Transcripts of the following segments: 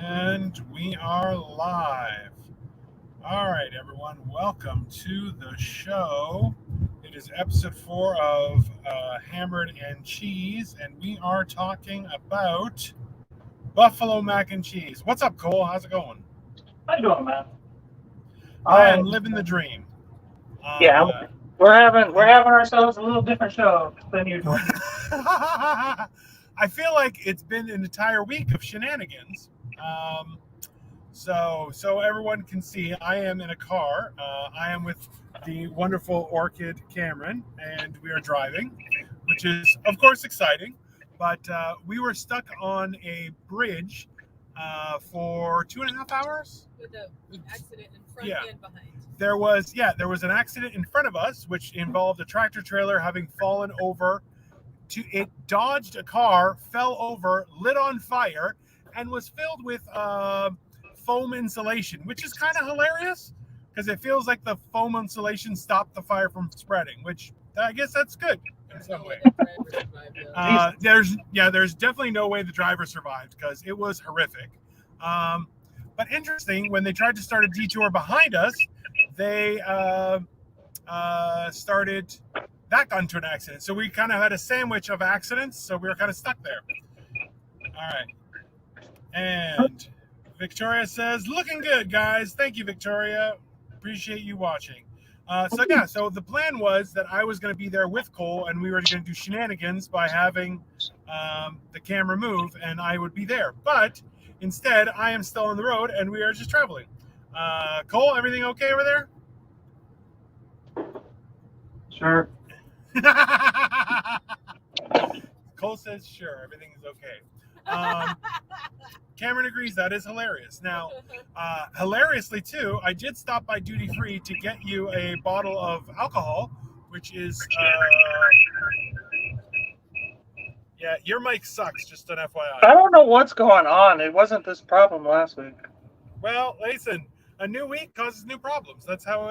And we are live. All right, everyone, welcome to the show. It is episode 4 of Hammered and Cheese, and we are talking about buffalo mac and cheese. What's up, Cole? How's it going? How you doing, man? I am Um, living the dream. yeah, Uh, we're having ourselves a little different show than usual. I feel like it's been an entire week of shenanigans. Um, so everyone can see, I am in a car. I am with the wonderful Orchid Cameron, and we are driving, which is of course exciting. But we were stuck on a bridge for 2.5 hours. With an accident in front Yeah. and behind. There was an accident in front of us, which involved a tractor trailer having fallen over. It dodged a car, fell over, lit on fire, and was filled with foam insulation, which is kind of hilarious because it feels like the foam insulation stopped the fire from spreading, which I guess that's good in some way. There's definitely no way the driver survived because it was horrific. But interesting, when they tried to start a detour behind us, they started that got into an accident. So we kind of had a sandwich of accidents. So we were kind of stuck there. All right. And Victoria says, looking good, guys. Thank you, Victoria. Appreciate you watching. So the plan was that I was going to be there with Cole, and we were going to do shenanigans by having the camera move, and I would be there. But instead, I am still on the road, and we are just traveling. Cole, everything okay over there? Sure. Cole says, sure, everything is okay. Cameron agrees that is hilarious. Now, hilariously, too, I did stop by Duty Free to get you a bottle of alcohol, which is... yeah, your mic sucks, just an I FYI. don't know what's going on. It wasn't this problem last week. Well, listen, a new week causes new problems. That's how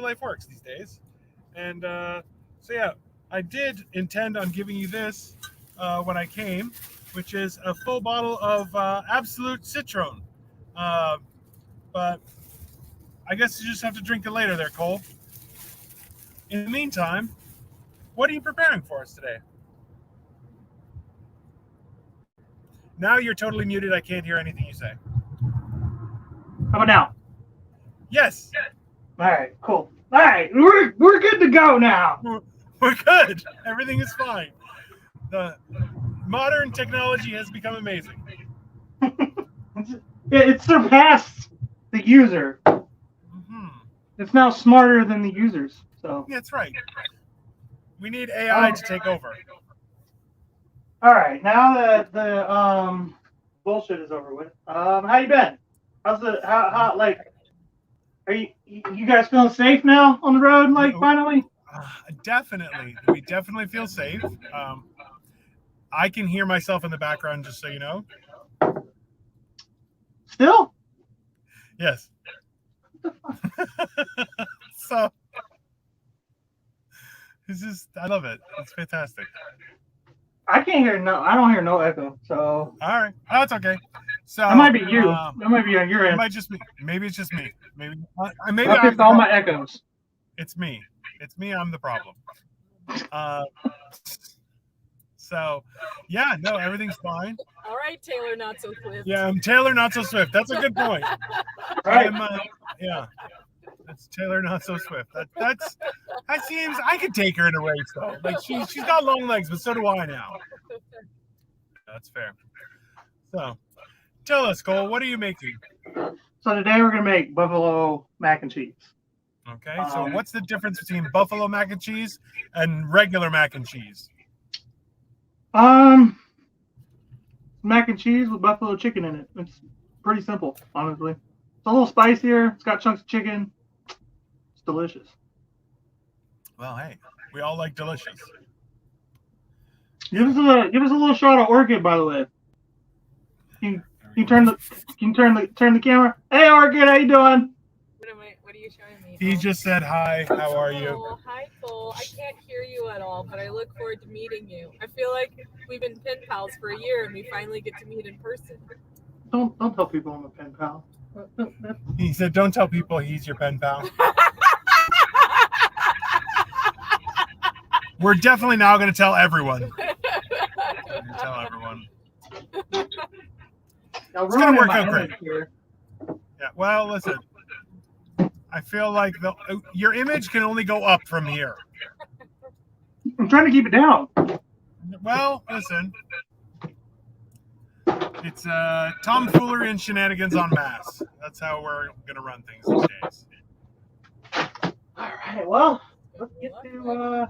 life works these days. And so, yeah, I did intend on giving you this when I came, which is a full bottle of Absolute Citron. But I guess you just have to drink it later there, Cole. In the meantime, what are you preparing for us today? Now you're totally muted. I can't hear anything you say. How about now? Yes. All right, cool. All right, we're good to go now. We're good. Everything is fine. The modern technology has become amazing. It surpassed the user. Mm-hmm. It's now smarter than the users. So That's right. We need AI to take over. all right, now that the bullshit is over with, how you been? How's the how like? Are you guys feeling safe now on the road? Like finally? Definitely. We definitely feel safe. I can hear myself in the background, just so you know. Still? Yes. So it's just, I love it. It's fantastic. I can't hear I don't hear no echo. So All right. Oh, it's okay. So that might be you. That might be on your It end. might just be. Maybe it's just me. Maybe I I'm fixed the all problem. my echoes. It's me. It's me. I'm the problem. So, yeah, no, everything's fine. All right, Taylor, not so swift. Yeah, I'm Taylor, not so swift. That's a good point. Right. Yeah, that's Taylor, not so swift. That seems, I could take her in a race though. Like she's got long legs, but so do I now. That's fair. So, tell us, Cole, what are you making? So today we're gonna make buffalo mac and cheese. Okay, so what's the difference between buffalo mac and cheese and regular mac and cheese? Mac and cheese with buffalo chicken in it. It's pretty simple, honestly. It's a little spicier. It's got chunks of chicken. It's delicious. Well, hey, we all like delicious. Give us a little shot of Orchid, by the way. Can you turn the camera? Hey, Orchid, how you doing? What are you showing me? He just said hi. How are you? Oh, hi, Cole. I can't hear you at all, but I look forward to meeting you. I feel like we've been pen pals for a year, and we finally get to meet in person. Don't tell people I'm a pen pal. He said, "Don't tell people he's your pen pal." We're definitely now going to tell everyone. Tell everyone. It's gonna work out great. Yeah. Well, listen. I feel like your image can only go up from here. I'm trying to keep it down. Well, listen. It's tomfoolery and shenanigans en masse. That's how we're going to run things these days. All right. Well, let's get to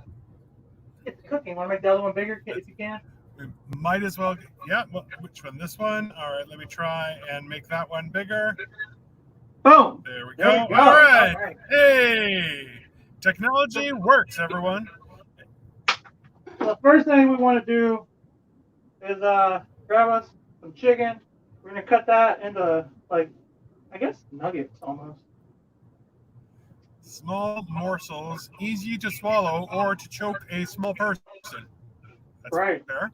cooking. Want to make the other one bigger if you can? We might as well. Yeah. Well, which one? This one? All right. Let me try and make that one bigger. Boom. There we go. All right. Hey, technology works, everyone. So the first thing we want to do is grab us some chicken. We're gonna cut that into I guess nuggets almost. Small morsels, easy to swallow or to choke a small person. That's right. Fair.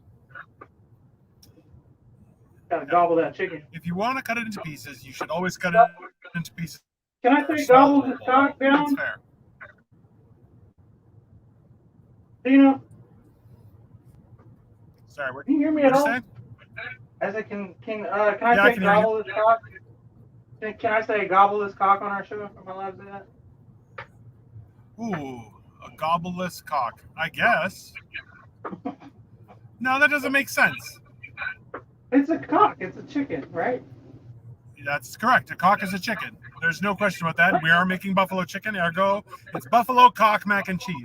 Gotta gobble that chicken. If you want to cut it into pieces, you should always cut it into pieces. Can I say gobble this cock down? That's fair. Tina? Sorry, what Can you hear me at all? As I can I say gobble this cock? Can I say gobble this cock on our show? Am I allowed to say that? Ooh, a gobbleless cock. I guess. No, that doesn't make sense. It's a cock. It's a chicken, right? That's correct. A cock is a chicken. There's no question about that. We are making buffalo chicken. Ergo, it's buffalo cock mac and cheese.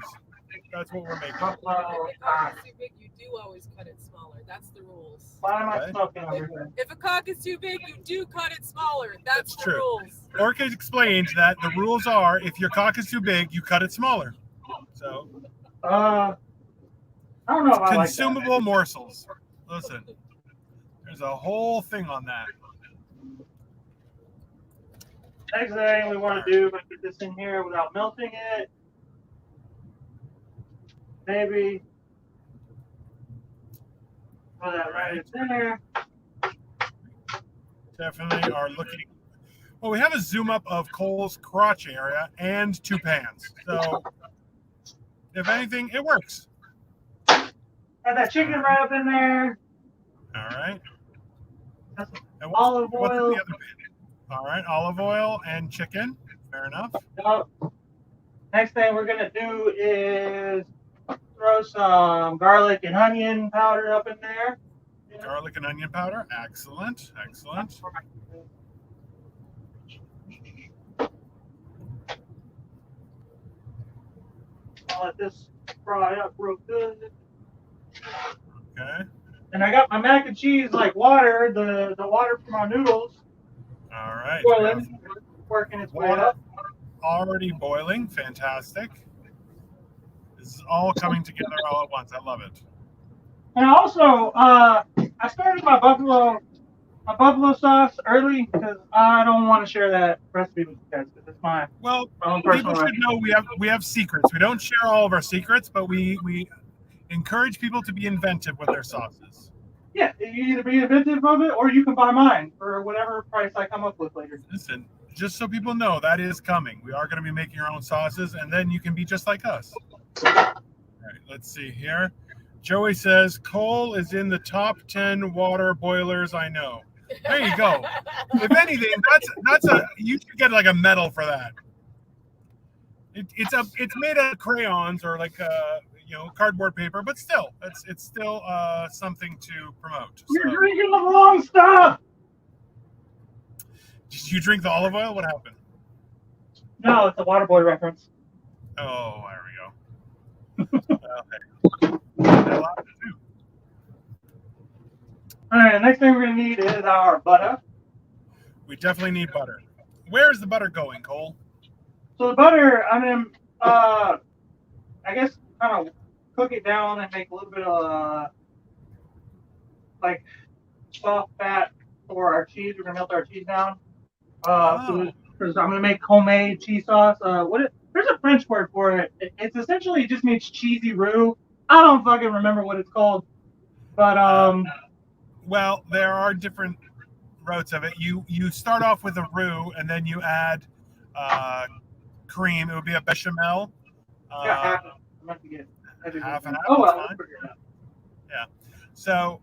That's what we're making. Buffalo cock. If a cock is too big, you do always cut it smaller. That's the rules. Why am I smoking over here? If a cock is too big, you do cut it smaller. That's the true. rules. Orca explained that the rules are if your cock is too big, you cut it smaller. So, I don't know if I like that. Consumable morsels. Listen, there's a whole thing on that. Next thing we want to do is put this in here without melting it. Maybe put that right in there. Definitely are looking. Well, we have a zoom up of Cole's crotch area and 2 pans. So, if anything, it works. Got that chicken right up in there. All right. And Olive what's in oil. the other pan? All right, olive oil and chicken. Fair enough. Next thing we're gonna do is throw some garlic and onion powder up in there. Garlic and onion powder. Excellent. Excellent. I'll let this fry up real good. Okay. And I got my mac and cheese water, the water from our noodles. All right. Boiling, working its way up. Already boiling. Fantastic. This is all coming together all at once. I love it. And also, I started my buffalo sauce early because I don't want to share that recipe with you guys because it's my own personal people should know we have secrets. We don't share all of our secrets, but we encourage people to be inventive with their sauces. Yeah, you either be inventive of it or you can buy mine for whatever price I come up with later. Listen, just so people know, that is coming. We are going to be making our own sauces, and then you can be just like us. All right, let's see here. Joey says, Cole is in the top 10 water boilers I know. There you go. If anything, you should get a medal for that. It's made out of crayons or cardboard paper, but still, it's still something to promote. You're drinking the wrong stuff. Did you drink the olive oil? What happened? No, it's a Waterboy reference. Oh, there we go. Okay. All right, next thing we're gonna need is our butter. We definitely need butter. Where is the butter going, Cole? So the butter, I'm gonna, I guess, kind of cook it down and make a little bit of soft fat for our cheese. We're gonna melt our cheese down. Because I'm gonna make homemade cheese sauce. There's a French word for it. It's essentially just means cheesy roux. I don't fucking remember what it's called, but well, there are different routes of it. You start off with a roux, and then you add cream. It would be a bechamel. Yeah, half. I meant to get Half and half. Oh, That's well, fine. we'll figure it out. Yeah. So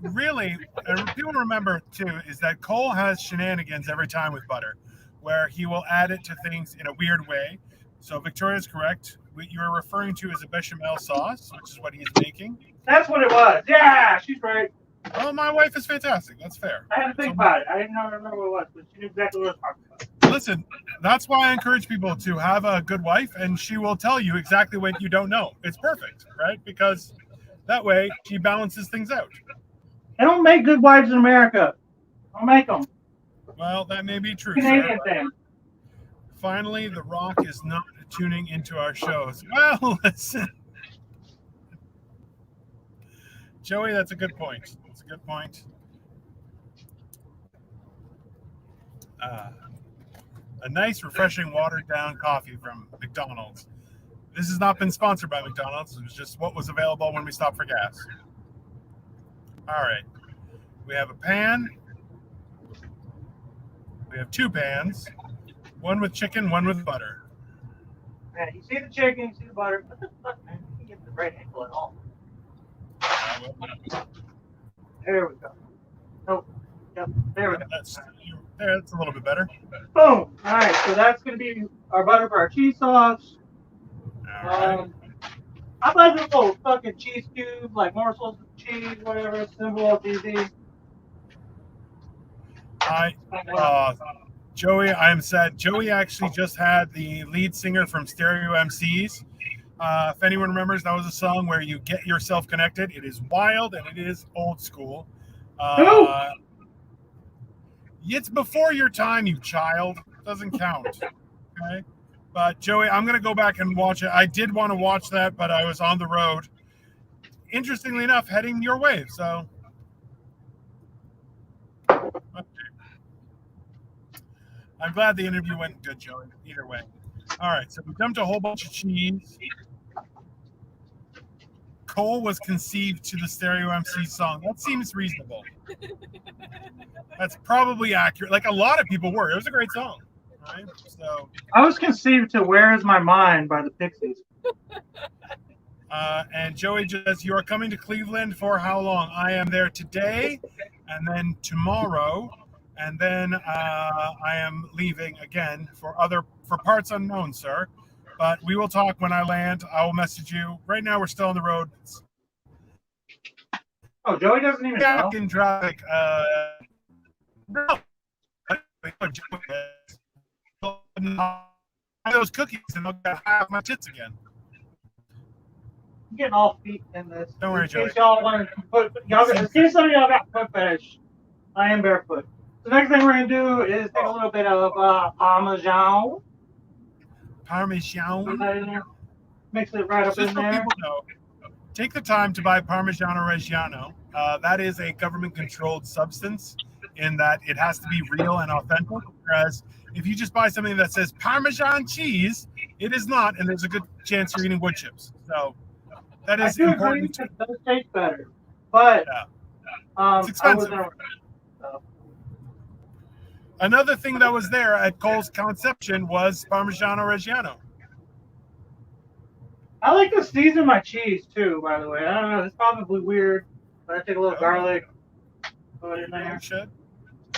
really, and people remember too, is that Cole has shenanigans every time with butter, where he will add it to things in a weird way. So Victoria's correct. What you're referring to is a bechamel sauce, which is what he's making. That's what it was. Yeah, she's right. Oh, my wife is fantastic. That's fair. I had to think about it. I didn't remember what it was, but she knew exactly what I was talking about. Listen, that's why I encourage people to have a good wife, and she will tell you exactly what you don't know. It's perfect, right? Because that way she balances things out. They don't make good wives in America. Don't make them. Well, that may be true, Canadian sir. thing. Finally, The Rock is not tuning into our shows. Well, listen. Joey, that's a good point. That's a good point. A nice, refreshing, watered-down coffee from McDonald's. This has not been sponsored by McDonald's. It was just what was available when we stopped for gas. All right. We have a pan. We have 2 pans. One with chicken, one with butter. Yeah, you see the chicken, you see the butter. What the fuck, man? You get the right angle at all. There we go. Oh, yep, there we go. That's a little bit better. Boom. All right, so that's going to be our butter for our cheese sauce. All right. I like this little fucking cheese cube, like morsels of cheese, whatever, simple, easy. Joey, I am sad. Joey actually just had the lead singer from Stereo MCs. If anyone remembers, that was a song where you get yourself connected. It is wild and it is old school. It's before your time, you child. Doesn't count. Okay. But Joey, I'm going to go back and watch it. I did want to watch that, but I was on the road. Interestingly enough, heading your way. So, okay. I'm glad the interview went good, Joey. Either way. All right. So we dumped a whole bunch of cheese. Cole was conceived to the Stereo MC song. That seems reasonable. That's probably accurate. Like a lot of people were. It was a great song. Right? So I was conceived to Where Is My Mind by the Pixies. And Joey says, you are coming to Cleveland for how long? I am there today and then tomorrow. And then I am leaving again for parts unknown, sir. But we will talk when I land. I will message you. Right now, we're still on the road. Oh, Joey doesn't even know. In traffic. No. Those cookies and I'll get half my tits again. I'm getting all feet in this. Don't worry, Joey. In case y'all want to put, in case some of y'all got foot fetish, I am barefoot. The next thing we're going to do is take a little bit of Parmesan. Parmesan. Mix it right up in there. People know, take the time to buy Parmigiano Reggiano. That is a government-controlled substance in that it has to be real and authentic. Whereas if you just buy something that says Parmesan cheese, it is not, and there's a good chance you're eating wood chips. So that is important. It does taste better, but it's expensive. Another thing that was there at Cole's conception was Parmigiano Reggiano. I like to season my cheese too, by the way. I don't know, it's probably weird, but I take a little garlic, put it in there. You should.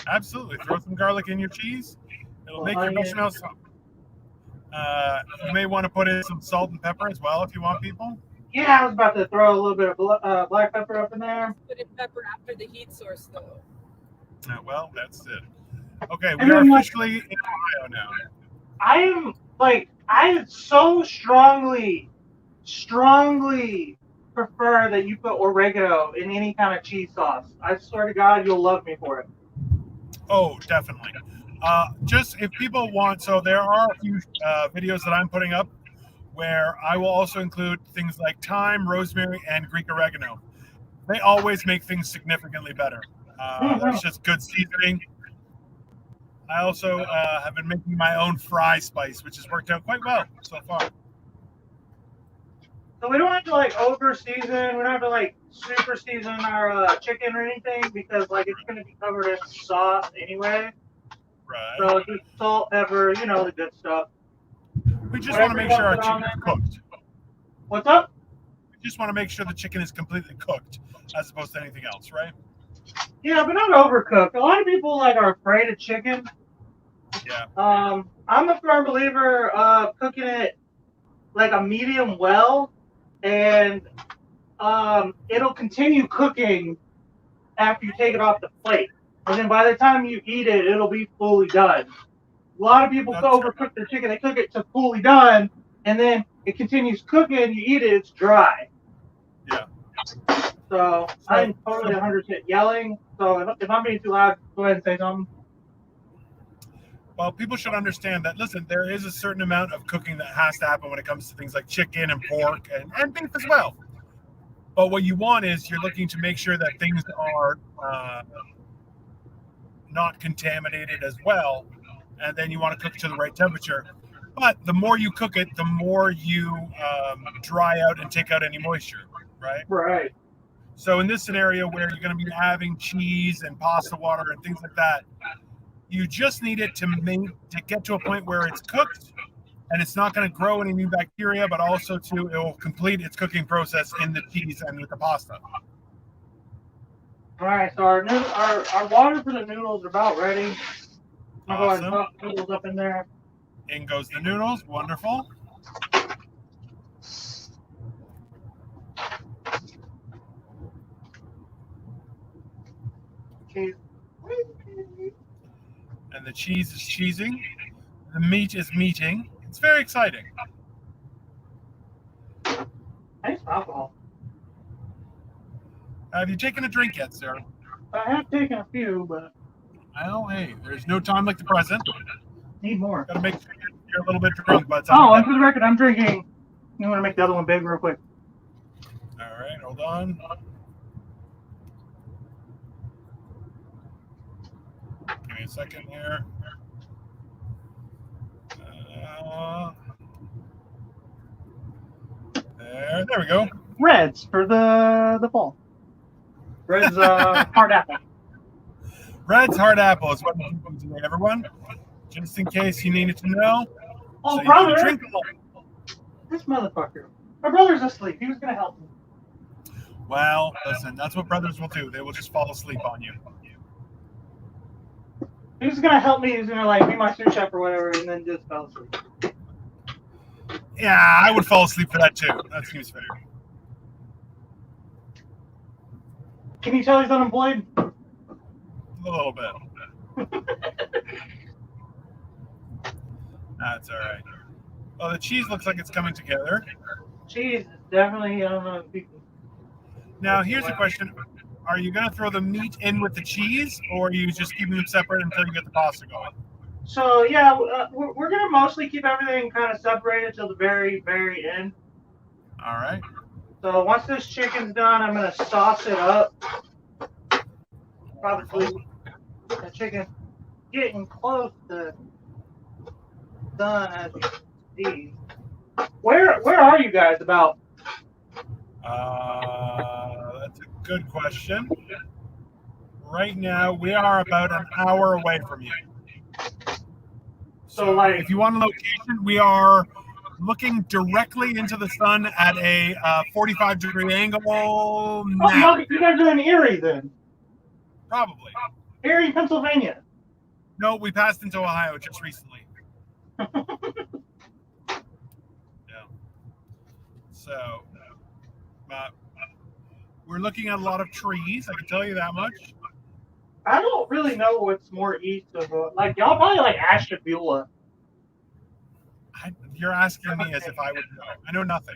Absolutely. Throw some garlic in your cheese. It'll make your bechamel sauce. You may want to put in some salt and pepper as well if you want, people. Yeah, I was about to throw a little bit of black pepper up in there. Put in pepper after the heat source, though. Well, that's it. Okay, we are officially in Ohio now. I so strongly prefer that you put oregano in any kind of cheese sauce. I swear to God, you'll love me for it. Oh, definitely. Just if people want, so there are a few videos that I'm putting up where I will also include things like thyme, rosemary, and Greek oregano. They always make things significantly better. That's just good seasoning. I also have been making my own fry spice, which has worked out quite well so far. So we don't have to like over season. We don't have to like super season our chicken or anything because like it's gonna be covered in sauce anyway. Right. So just salt, pepper, you know the good stuff. We just want to Whatever you make sure want our to put on chicken is there. cooked. What's up? We just want to make sure the chicken is completely cooked as opposed to anything else, right? Yeah, but not overcooked. A lot of people like are afraid of chicken. Yeah. I'm a firm believer of cooking it like a medium well, and it'll continue cooking after you take it off the plate. And then by the time you eat it, it'll be fully done. A lot of people That's overcook their chicken. They cook it to fully done, and then it continues cooking. You eat it, it's dry. Yeah. So I'm totally 100% yelling. So if I'm being too loud, go ahead and say something. Well, people should understand that, listen, there is a certain amount of cooking that has to happen when it comes to things like chicken and pork and beef as well. But what you want is you're looking to make sure that things are not contaminated as well. And then you want to cook to the right temperature. But the more you cook it, the more you dry out and take out any moisture, right? Right. So in this scenario where you're going to be having cheese and pasta water and things like that, you just need it to get to a point where it's cooked and it's not going to grow any new bacteria, but also it will complete its cooking process in the cheese and with the pasta. All right. So our water for the noodles are about ready. I'm going to go ahead and toss the noodles up in there. In goes the noodles. Wonderful. Cheese. And the cheese is cheesing. The meat is meating. It's very exciting. I need some alcohol. Have you taken a drink yet, sir? I have taken a few, but Well, hey, there's no time like the present. need more. Got to make sure you're a little bit drunk by the Oh, time. and for the record, I'm drinking. You want to make the other one big real quick? All right, hold on. Give me a second here. There we go. Reds for the fall. Reds hard apple. Red's hard apple is what we're doing today, everyone. Just in case you needed to know. Oh, so brother! You can drink along. This motherfucker. My brother's asleep. He was gonna help me. Well, listen, that's what brothers will do. They will just fall asleep on you. He was gonna help me. He was gonna like be my sous chef or whatever, and then just fell asleep. Yeah, I would fall asleep for that too. That seems fair. Can you tell he's unemployed? A little bit. That's all right. Well, the cheese looks like it's coming together. Cheese is definitely, I don't know. Now, here's the question. Are you going to throw the meat in with the cheese, or are you just keeping them separate until you get the pasta going? So, yeah, we're going to mostly keep everything kind of separated till the very, very end. All right. So, once this chicken's done, I'm going to sauce it up. Probably the chicken's getting close to done, as you see. Where are you guys about? That's a good question. Right now, we are about an hour away from you. So, like, if you want a location, we are looking directly into the sun at a 45-degree angle. oh, Now. you guys are in Erie then? Probably. Erie, Pennsylvania. No, we passed into Ohio just recently. Yeah. So, we're looking at a lot of trees. I can tell you that much. I don't really know what's more east of like y'all probably like Ashtabula. You're asking me as if I would know. I know nothing.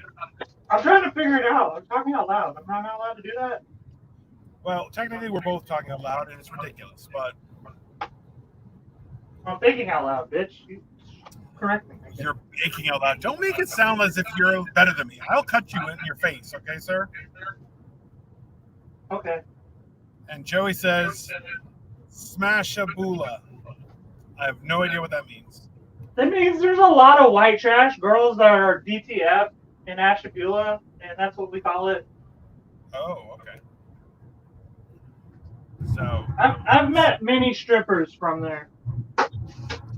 I'm trying to figure it out. I'm talking out loud. I'm not allowed to do that. Well, technically, we're both talking out loud, and it's ridiculous. But I'm thinking out loud, bitch. You correct me. you're making out loud. Don't make it sound as if you're better than me. I'll cut you in your face, okay, sir? Okay. And Joey says, Smashabula. I have no idea what that means. That means there's a lot of white trash girls that are DTF in Ashtabula, and that's what we call it. Oh, okay. So, I've met many strippers from there.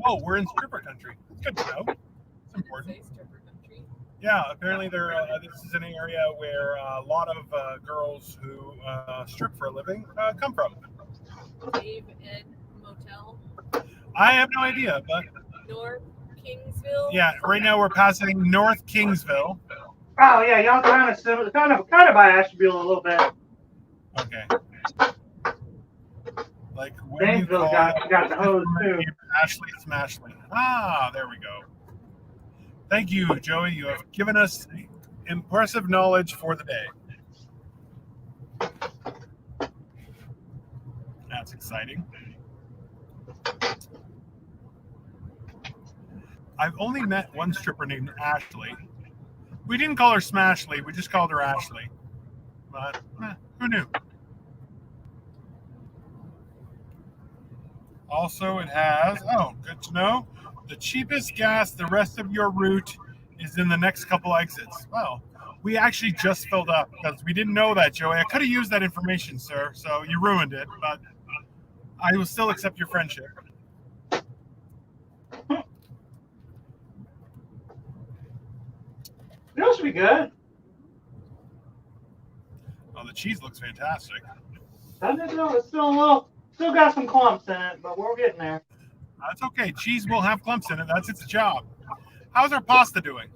oh, we're in stripper country. It's good to know. It's important. Say stripper country. Yeah, apparently this is an area where a lot of girls who strip for a living come from. Dave Ed Motel. I have no idea, but North Kingsville. yeah, right now we're passing North Kingsville. Oh yeah, y'all kind of similar, kind of by Asheville a little bit. Okay. Like where do you Zanesville call got the hose too. Ashley Smashley. Ah, there we go. Thank you, Joey. You have given us impressive knowledge for the day. That's exciting. I've only met one stripper named Ashley. We didn't call her Smashley. We just called her Ashley. But who knew? Also, it has, oh, good to know, the cheapest gas the rest of your route is in the next couple exits. Well, we actually just filled up because we didn't know that, Joey. I could have used that information, sir, so you ruined it, but I will still accept your friendship. It should be good. Oh, the cheese looks fantastic. I don't know. It's still got some clumps in it, but we're getting there. That's okay. Cheese will have clumps in it. That's its job. How's our pasta doing?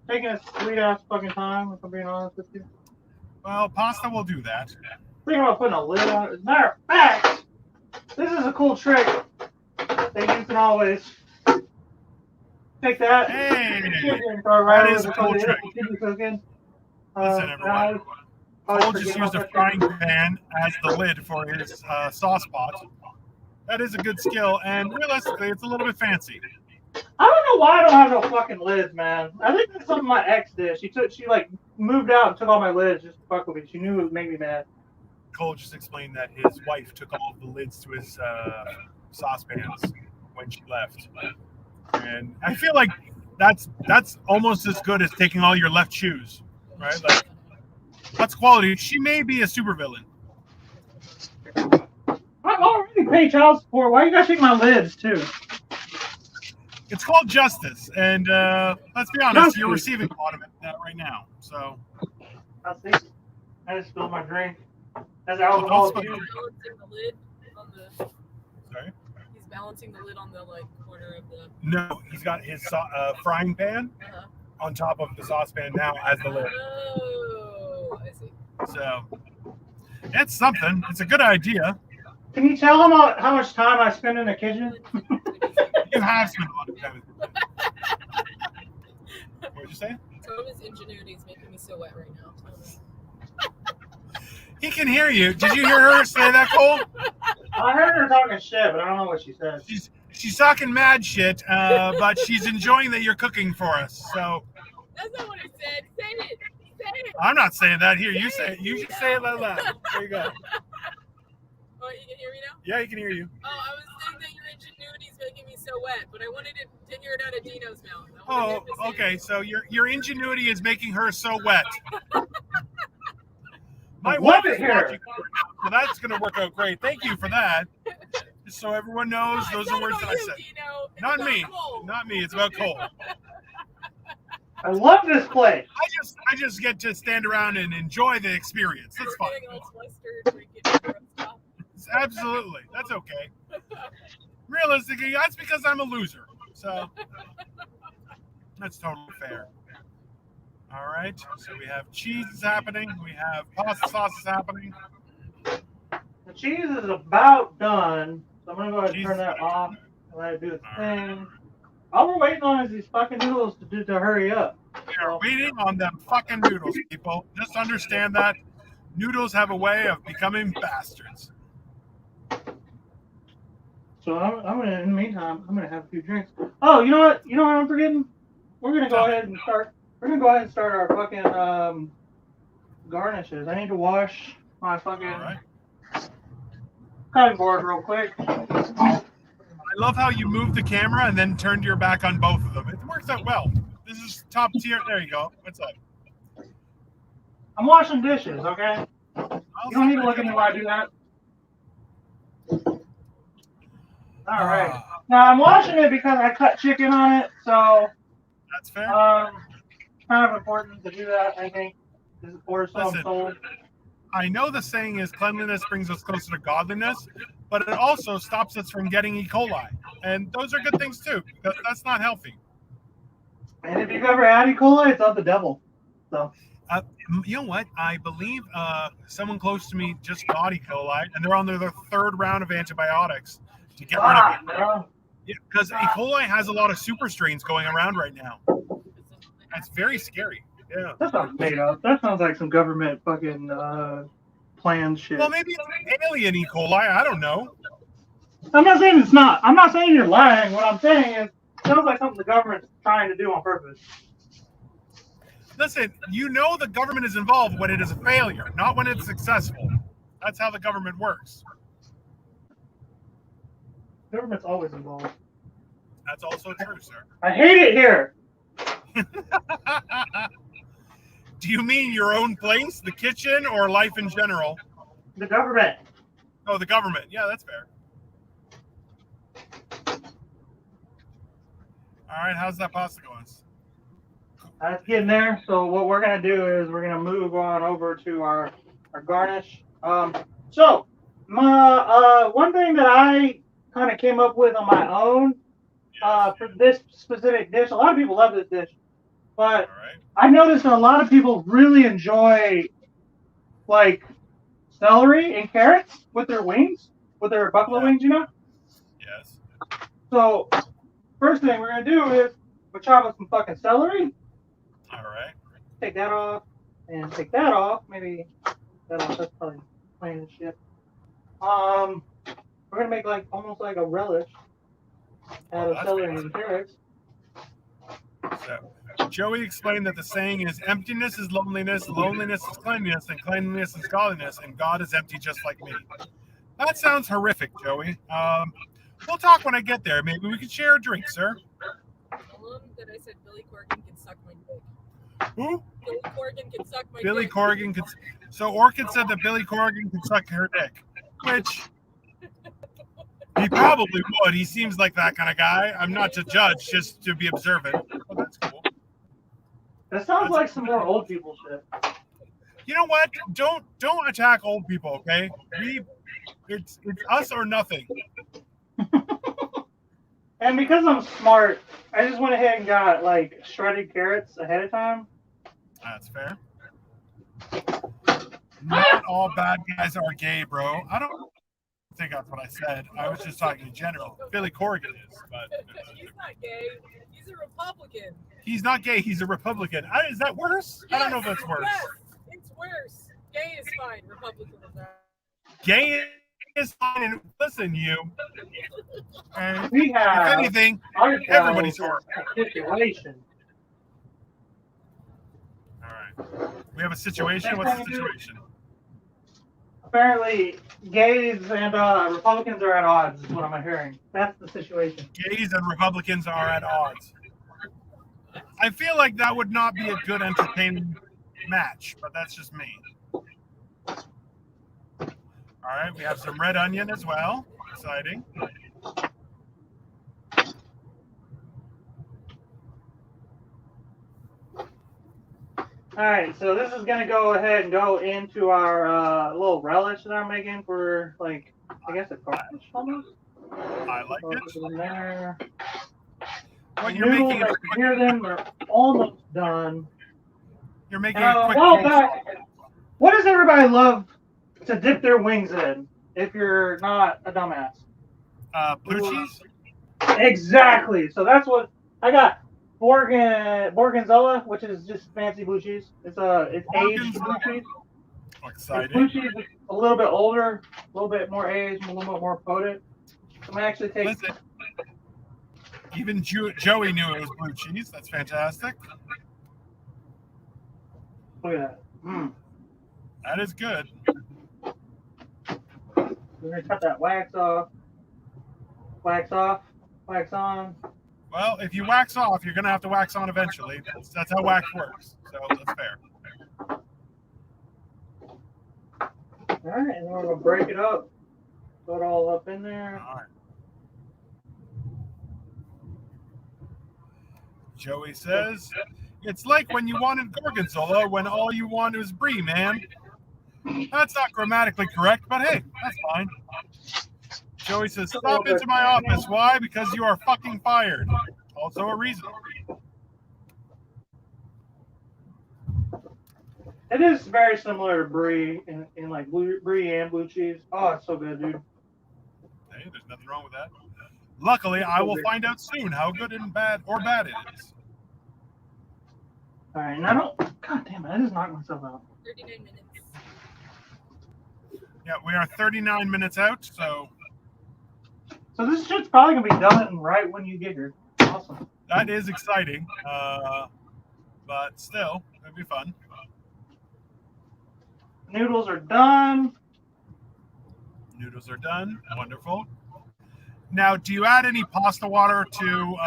Taking a sweet ass fucking time, if I'm being honest with you. Well, pasta will do that. Thinking about putting a lid on it. As a matter of fact, this is a cool trick that you can always take that. Hey, and throw it right that over is the a cool trick. cooking. Listen, everyone. Cole just used a frying pan as the lid for his sauce pot. That is a good skill, and realistically, it's a little bit fancy. I don't know why I don't have no fucking lids, man. I think that's something my ex did. She like moved out and took all my lids just to fuck with me. She knew it would make me mad. Cole just explained that his wife took all the lids to his saucepans when she left, and I feel like that's almost as good as taking all your left shoes, right? Like, that's quality. She may be a supervillain. I've already paid child support. Why you gotta take my lids too? It's called justice, and let's be honest, you're receiving a lot of it right now. So I just spilled my drink. That's alcohol. Don't He's balancing the lid on the. sorry. He's balancing the lid on the like corner of the. No, he's got his frying pan on top of the saucepan now as the lid. Oh, I see. So it's something. It's a good idea. Can you tell him how much time I spend in the kitchen? You have spent a lot of time. What did you say? Thomas' ingenuity is making me so wet right now. He can hear you. Did you hear her say that, Cole? I heard her talking shit, but I don't know what she said. She's talking mad shit, but she's enjoying that you're cooking for us. So That's not what I said. Say it. Say it. I'm not saying that. Here, you say it. You should say it loud. There you go. Oh, you can hear me now? Yeah, he can hear you. Oh, I was saying that your ingenuity is making me so wet, but I wanted to hear it out of Dino's mouth. Oh, okay. So your ingenuity is making her so wet. My wife is watching, so that's going to work out great. Thank you for that. Just so everyone knows, those are words that I said. Not me. Not me. It's about Cole. I love this place. I just get to stand around and enjoy the experience. That's fine. Absolutely. That's okay. Realistically, that's because I'm a loser. So that's totally fair. All right. So we have cheese is happening. We have pasta sauce is happening. The cheese is about done. So I'm going to go ahead and turn that Cheese. off and let it do its thing. All we're waiting on is these fucking noodles to hurry up. We are waiting on them fucking noodles, people. Just understand that noodles have a way of becoming bastards. So I'm gonna, in the meantime, I'm gonna have a few drinks. Oh, you know what? You know what I'm forgetting? We're gonna go ahead and start. We're gonna go ahead and start our fucking garnishes. I need to wash my fucking cutting board real quick. I love how you moved the camera and then turned your back on both of them. It works out well. This is top tier. There you go. What's up? I'm washing dishes, okay? You don't need to look at me while I do that. All right. Now I'm washing it because I cut chicken on it, so That's fair. it's kind of important to do that, I think. Or so I'm Listen, told. I know the saying is cleanliness brings us closer to godliness, but it also stops us from getting E. coli. And those are good things too, because that's not healthy. And if you've ever had E. coli, it's of the devil. So You know what? I believe someone close to me just got E. coli, and they're on their third round of antibiotics to get rid of it. no. Because E. coli has a lot of super strains going around right now. That's very scary. Yeah. That sounds made up. That sounds like some government fucking planned shit. Well, maybe it's an alien E. coli. I don't know. I'm not saying it's not. I'm not saying you're lying. What I'm saying is, it sounds like something the government's trying to do on purpose. Listen, you know the government is involved when it is a failure, not when it's successful. That's how the government works. Government's always involved. That's also true, sir. I hate it here. Do you mean your own place, the kitchen, or life in general? The government. Oh, the government. Yeah, that's fair. All right, how's that pasta going? That's getting there. So what we're gonna do is we're gonna move on over to our garnish. So my one thing that I kind of came up with on my own for this specific dish. A lot of people love this dish, but I noticed that a lot of people really enjoy like celery and carrots with their wings, with their buffalo wings, you know? Yes. So first thing we're gonna do is we'll chop up some fucking celery. All right. Take that off and take that off. Maybe that off. That's probably plain as shit. We're gonna make like almost like a relish out of celery and carrots. So, Joey explained that the saying is emptiness is loneliness, loneliness is cleanliness, and cleanliness is godliness, and God is empty just like me. That sounds horrific, Joey. We'll talk when I get there. Maybe we could share a drink, sir. Tell him that I said Billy Corgan can suck my dick. Who? Billy Corgan can suck my Billy dick. Corgan can. So Orchid said that Billy Corgan can suck her dick, which he probably would. He seems like that kind of guy. I'm not to judge, just to be observant. Oh, that's cool. That sounds like some more old people shit. You know what? Don't attack old people, okay? It's us or nothing. And because I'm smart, I just went ahead and got like shredded carrots ahead of time. That's fair. Not all bad guys are gay, bro. I don't think that's what I said. I was just talking in general. Billy Corgan is, but He's not gay. He's a Republican. he's not gay. He's a Republican. Is that worse? I don't know if that's worse. Yes, it's worse. Gay is fine. Republican is not. Gay is fine. And listen, you. And We have if anything, ourselves everybody's horrible. a situation. All right. We have a situation. What's the situation? Apparently, gays and Republicans are at odds, is what I'm hearing. That's the situation. Gays and Republicans are at odds. I feel like that would not be a good entertaining match, but that's just me. All right, we have some red onion as well. Exciting. All right, so this is gonna go ahead and go into our little relish that I'm making for, like, I guess a garnish almost. I like So it. put it in there. What The you're noodles, making? I can hear them. They're almost done. You're making a quick. What does everybody love to dip their wings in? If you're not a dumbass. Blue cheese. Exactly. So that's what I got. Gorgonzola, which is just fancy blue cheese. It's aged blue cheese. Exciting. Blue cheese is a little bit older, a little bit more aged, a little bit more potent. So I'm gonna actually take. Listen, even Joey knew it was blue cheese. That's fantastic. Look at that. That is good. We're gonna cut that wax off. Wax off. Wax on. Well, if you wax off, you're going to have to wax on eventually. That's how wax works. So that's fair. All right, and then we're gonna break it up. Put it all up in there. All right. Joey says, it's like when you wanted Gorgonzola when all you wanted was brie, man. That's not grammatically correct, but hey, that's fine. Joey says, stop into my office. Why? Because you are fucking fired. Also a reason. It is very similar to brie in like brie and blue cheese. Oh, it's so good, dude. Hey, there's nothing wrong with that. Luckily, I will find out soon how good and bad it is. All right, and I don't. God damn it! I just knocked myself out. 39 minutes. Yeah, we are 39 minutes out, so. So this shit's probably gonna be done right when you get here. Awesome. That is exciting, but still, it'd be fun. Noodles are done. Noodles are done. Wonderful. Now, do you add any pasta water to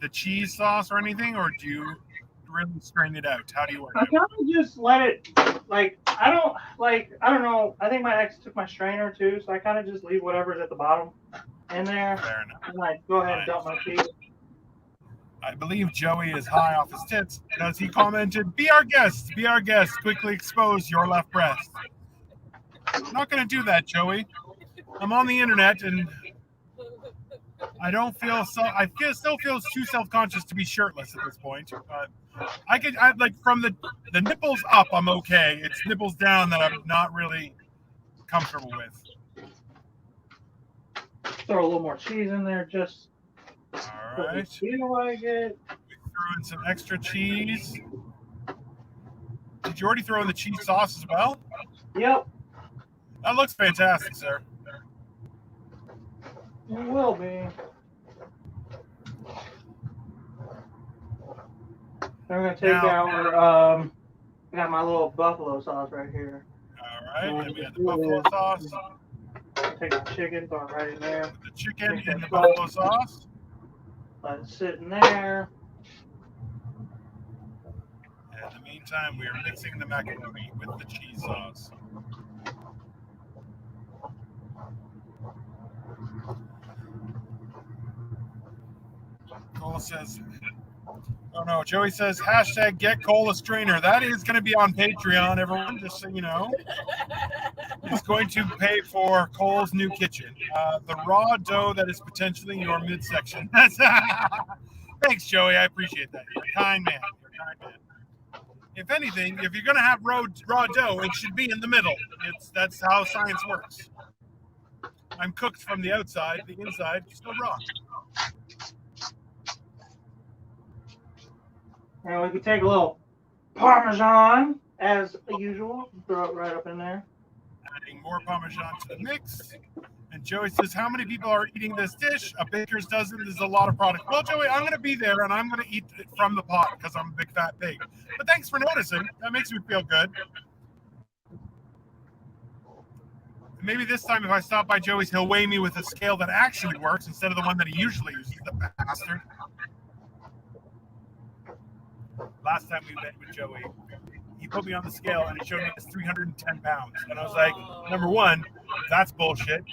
the cheese sauce or anything, or do you really strain it out? How do you work I it? kind of just let it, like, I don't know. I think my ex took my strainer too, so I kind of just leave whatever's at the bottom in there. Fair enough. And like, go ahead and dump my cheese. I believe Joey is high off his tits because he commented, be our guest, quickly expose your left breast. I'm not going to do that, Joey. I'm on the internet and I don't feel so. Still feels too self-conscious to be shirtless at this point. But I like from the nipples up, I'm okay. It's nipples down that I'm not really comfortable with. Throw a little more cheese in there, just. All right. Feel like it. We threw in some extra cheese. Did you already throw in the cheese sauce as well? Yep. That looks fantastic, sir. It will be. Then we're gonna take our I got my little buffalo sauce right here. All right, and we got the buffalo sauce. Take the chicken, throw it right in there. Put the chicken in the buffalo sauce. Let it sit in there. And in the meantime, we are mixing the macaroni with the cheese sauce. Cole says, oh no, Joey says, hashtag get Cole a strainer. That is going to be on Patreon, everyone, just so you know. It's going to pay for Cole's new kitchen. The raw dough that is potentially your midsection. Thanks, Joey. I appreciate that. You're a kind man. You're a kind man. If anything, if you're going to have raw dough, it should be in the middle. That's how science works. I'm cooked from the outside. The inside is still raw. And we can take a little Parmesan, as usual. Throw it right up in there. Adding more Parmesan to the mix. And Joey says, how many people are eating this dish? A baker's dozen is a lot of product. Well, Joey, I'm going to be there, and I'm going to eat it from the pot because I'm a big fat pig. But thanks for noticing. That makes me feel good. Maybe this time if I stop by Joey's, he'll weigh me with a scale that actually works instead of the one that he usually uses, the bastard. Last time we met with Joey, he put me on the scale and he showed me it's 310 pounds. And I was like, number one, that's bullshit.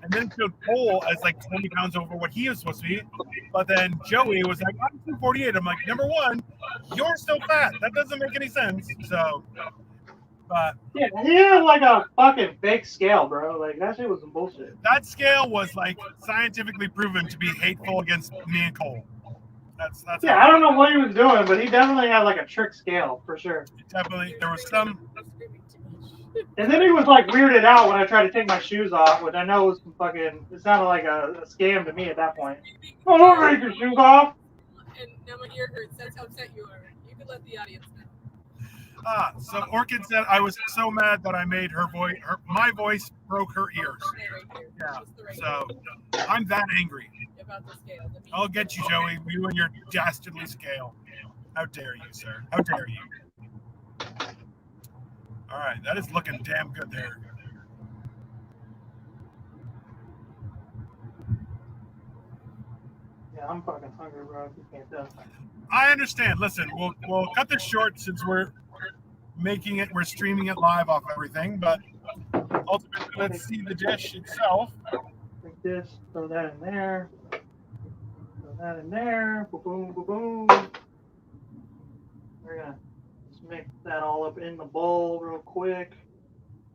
And then it showed Cole as like 20 pounds over what he was supposed to be. But then Joey was like, I'm 248. I'm like, number one, you're still fat. That doesn't make any sense. So, but yeah, he had like a fucking fake scale, bro. Like that shit was some bullshit. That scale was like scientifically proven to be hateful against me and Cole. That's yeah, I don't know what he was doing, but he definitely had like a trick scale for sure. Definitely, there was some. And then he was like weirded out when I tried to take my shoes off, which I know was fucking. It sounded like a scam to me at that point. Oh, don't take your shoes off. And now my ear hurts. That's how upset you are. You can let the audience know. So Orchid said I was so mad that I made my voice broke her ears. Yeah. So I'm that angry. About the scale. I'll get you, Joey. You and your dastardly scale. How dare you, sir? How dare you? All right, that is looking damn good there. Yeah, I'm fucking hungry, bro. If you can't tell. I understand. Listen, we'll cut this short since we're streaming it live off everything. But ultimately, let's see the dish itself. Like this. Throw that in there. Throw that in there. Boom, boom, boom, boom. We're gonna just mix that all up in the bowl real quick.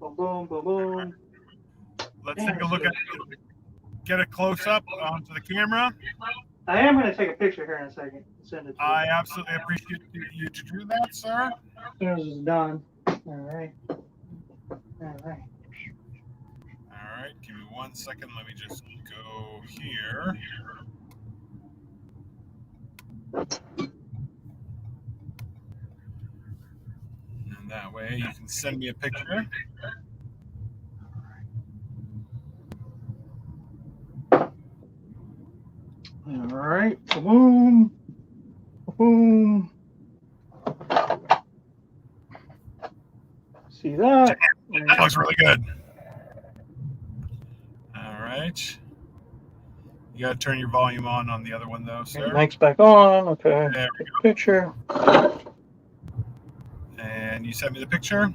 Boom, boom, boom, boom. Let's Damn, take a look at it. Get a close up onto the camera. I am gonna take a picture here in a second and send it to you. I absolutely appreciate you to do that, sir. As soon as it's done. All right. All right. All right, give me 1 second. Let me just go here. And that way you can send me a picture. All right. Boom. Boom. See that? That looks really good. All right. You got to turn your volume on the other one, though, sir. Mic's back on. Okay. There Take a picture. And you sent me the picture.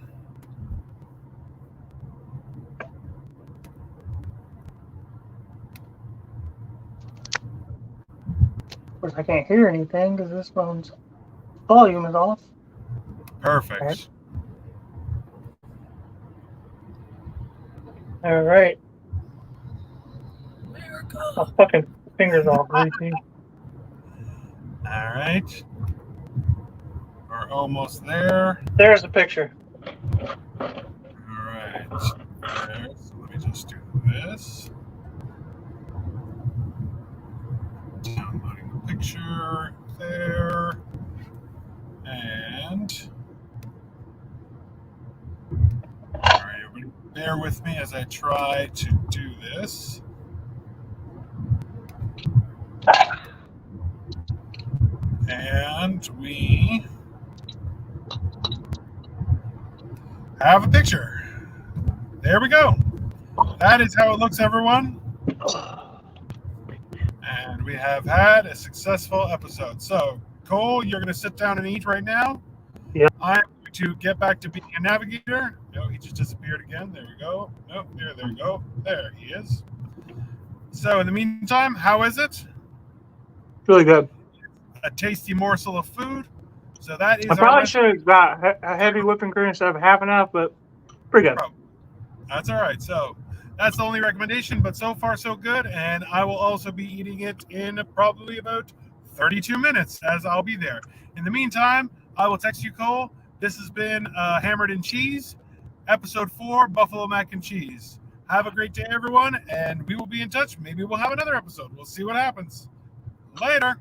Of course, I can't hear anything because this phone's volume is off. Perfect. All right. America. My fucking fingers all greasy. All right. We're almost there. There's the picture. All right. There. So let me just do this. Downloading the picture there. And all right, everybody bear with me as I try to do this. And we have a picture. There we go. That is how it looks, everyone. And we have had a successful episode. So, Cole, you're going to sit down and eat right now. Yeah. I'm going to get back to being a navigator. No, he just disappeared again. There we go. Nope, there we go. There he is. So, in the meantime, how is it? Really good. A tasty morsel of food. So that is I probably should have got a heavy whipping cream instead of half enough, but pretty good. That's all right. So that's the only recommendation, but so far so good. And I will also be eating it in probably about 32 minutes as I'll be there. In the meantime, I will text you, Cole. This has been Hammered in Cheese, episode 4, Buffalo Mac and Cheese. Have a great day, everyone, and we will be in touch. Maybe we'll have another episode. We'll see what happens. Later.